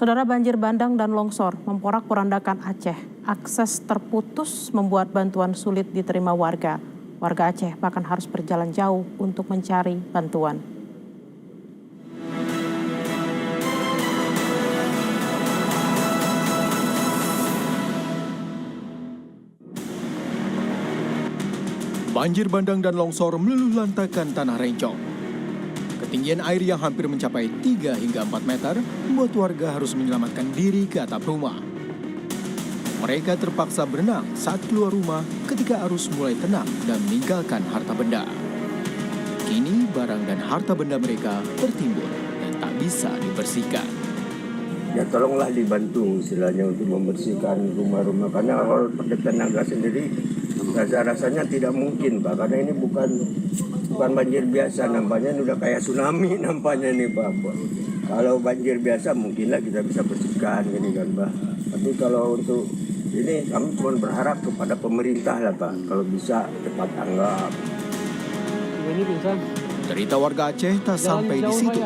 Saudara, banjir bandang dan longsor memporak-porandakan Aceh. Akses terputus membuat bantuan sulit diterima warga. Warga Aceh bahkan harus berjalan jauh untuk mencari bantuan. Banjir bandang dan longsor meluluhlantakan tanah Rencong. Ketinggian air yang hampir mencapai 3 hingga 4 meter membuat warga harus menyelamatkan diri ke atap rumah. Mereka terpaksa berenang saat keluar rumah ketika arus mulai tenang dan meninggalkan harta benda. Kini barang dan harta benda mereka tertimbun dan tak bisa dibersihkan. Ya tolonglah dibantu istilahnya untuk membersihkan rumah-rumah, karena kalau pakai tenaga sendiri rasanya tidak mungkin Pak, karena ini bukan banjir biasa, nampaknya ini udah kayak tsunami nampaknya nih Pak. Kalau banjir biasa mungkinlah kita bisa bersihkan gini kan Pak, tapi kalau untuk ini kami cuma berharap kepada pemerintah lah Pak, kalau bisa cepat tanggap. Cerita warga Aceh tak sampai di situ.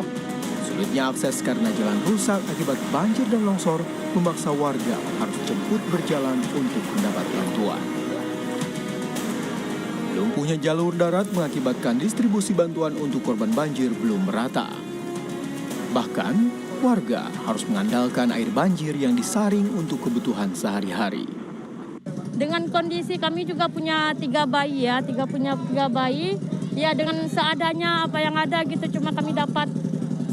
Sulitnya akses karena jalan rusak akibat banjir dan longsor memaksa warga harus jemput berjalan untuk mendapat bantuan. Lumpuhnya jalur darat mengakibatkan distribusi bantuan untuk korban banjir belum merata. Bahkan, warga harus mengandalkan air banjir yang disaring untuk kebutuhan sehari-hari. Dengan kondisi kami juga punya 3 bayi ya, punya 3 bayi. Ya dengan seadanya apa yang ada gitu, cuma kami dapat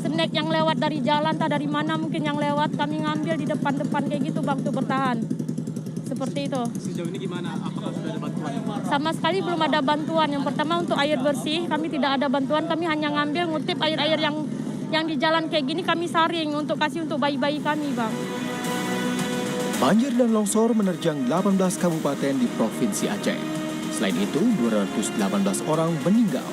snack yang lewat dari jalan, tak dari mana mungkin yang lewat, kami ngambil di depan-depan kayak gitu Bang, untuk bertahan. Seperti itu. Sejauh ini gimana? Apakah sudah ada bantuan? Sama sekali belum ada bantuan. Yang pertama untuk air bersih, kami tidak ada bantuan. Kami hanya ngambil, ngutip air-air yang di jalan kayak gini kami saring untuk kasih untuk bayi-bayi kami, Bang. Banjir dan longsor menerjang 18 kabupaten di Provinsi Aceh. Selain itu, 218 orang meninggal,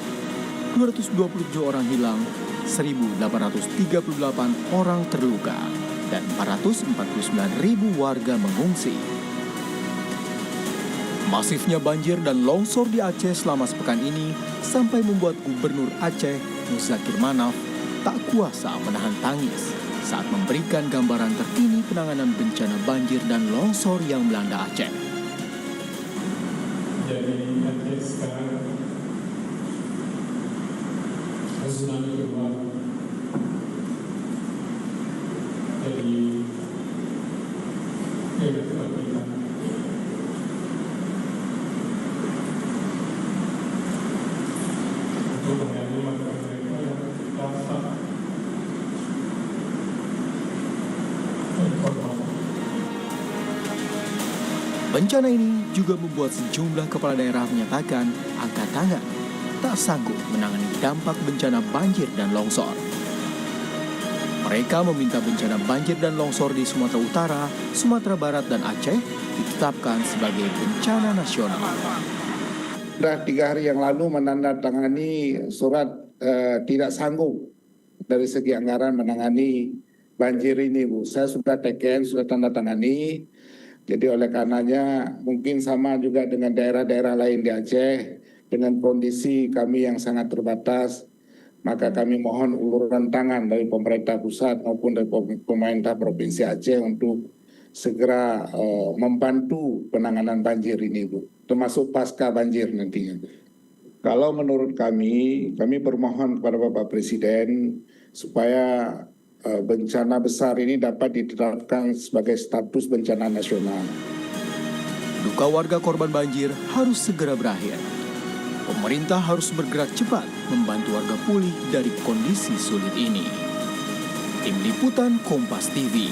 227 orang hilang, 1.838 orang terluka, dan 449.000 warga mengungsi. Masifnya banjir dan longsor di Aceh selama sepekan ini sampai membuat Gubernur Aceh, Muzakir Manaf, tak kuasa menahan tangis saat memberikan gambaran terkini penanganan bencana banjir dan longsor yang melanda Aceh. Jadi Aceh sekarang tsunami kedua. Jadi kita untuk mengambil mereka yang terpaksa Bencana ini juga membuat sejumlah kepala daerah menyatakan angkat tangan, tak sanggup menangani dampak bencana banjir dan longsor. Mereka meminta bencana banjir dan longsor di Sumatera Utara, Sumatera Barat, dan Aceh ditetapkan sebagai bencana nasional. Sudah 3 hari yang lalu menandatangani surat tidak sanggup dari segi anggaran menangani banjir ini, Bu. Saya sudah sudah tanda tangani. Jadi oleh karenanya mungkin sama juga dengan daerah-daerah lain di Aceh, dengan kondisi kami yang sangat terbatas, maka kami mohon uluran tangan dari pemerintah pusat maupun dari pemerintah Provinsi Aceh untuk segera membantu penanganan banjir ini, Bu, termasuk pasca banjir nantinya. Kalau menurut kami bermohon kepada Bapak Presiden supaya bencana besar ini dapat ditetapkan sebagai status bencana nasional. Duka warga korban banjir harus segera berakhir. Pemerintah harus bergerak cepat membantu warga pulih dari kondisi sulit ini. Tim Liputan Kompas TV.